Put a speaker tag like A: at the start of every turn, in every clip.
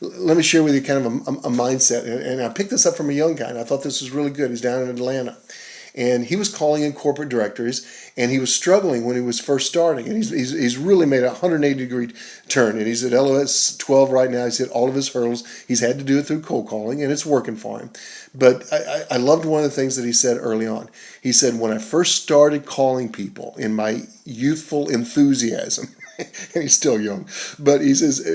A: let me share with you kind of a mindset. And I picked this up from a young guy, and I thought this was really good. He's down in Atlanta. And he was calling in corporate directories, and he was struggling when he was first starting. And he's really made a 180-degree turn. And he's at LOS 12 right now. He's hit all of his hurdles. He's had to do it through cold calling, and it's working for him. But I loved one of the things that he said early on. He said, when I first started calling people in my youthful enthusiasm, and he's still young, but he says,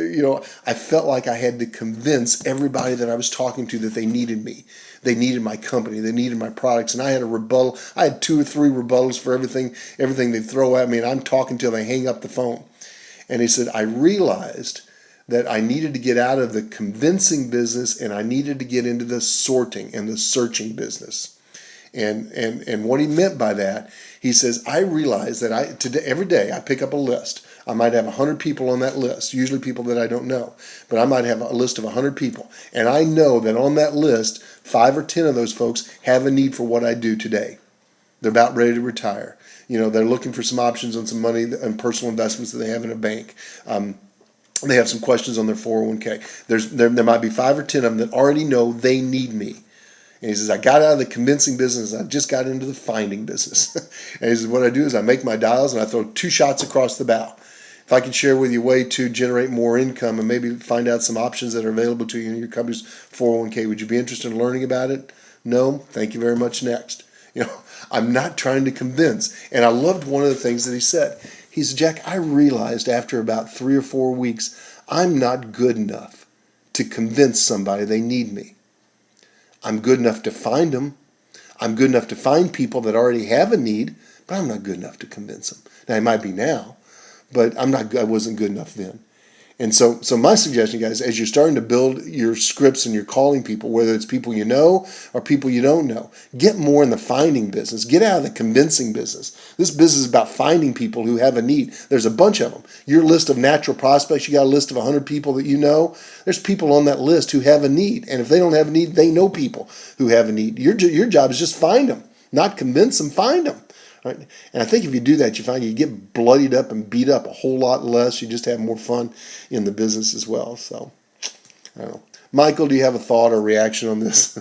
A: I felt like I had to convince everybody that I was talking to that they needed me. They needed my company. They needed my products. And I had a rebuttal. I had 2 or 3 rebuttals for everything they throw at me. And I'm talking till they hang up the phone. And he said, I realized that I needed to get out of the convincing business and I needed to get into the sorting and the searching business. And what he meant by that, he says, I realize that today, every day I pick up a list. I might have 100 people on that list, usually people that I don't know, but I might have a list of 100 people. And I know that on that list, 5 or 10 of those folks have a need for what I do today. They're about ready to retire. They're looking for some options on some money and personal investments that they have in a bank. They have some questions on their 401k. There might be 5 or 10 of them that already know they need me. And he says, I got out of the convincing business. I just got into the finding business. And he says, what I do is I make my dials and I throw 2 shots across the bow. If I can share with you a way to generate more income and maybe find out some options that are available to you in your company's 401k, would you be interested in learning about it? No? Thank you very much. Next. I'm not trying to convince. And I loved one of the things that he said. He said, Jack, I realized after about 3 or 4 weeks, I'm not good enough to convince somebody they need me. I'm good enough to find them. I'm good enough to find people that already have a need, but I'm not good enough to convince them. Now, I might be now, but I wasn't good enough then. And so my suggestion, guys, as you're starting to build your scripts and you're calling people, whether it's people you know or people you don't know, get more in the finding business. Get out of the convincing business. This business is about finding people who have a need. There's a bunch of them. Your list of natural prospects, you got a list of 100 people that you know. There's people on that list who have a need. And if they don't have a need, they know people who have a need. Your job is just find them, not convince them, find them. Right? And I think if you do that, you find you get bloodied up and beat up a whole lot less. You just have more fun in the business as well. So, I don't know. Michael, do you have a thought or reaction on this?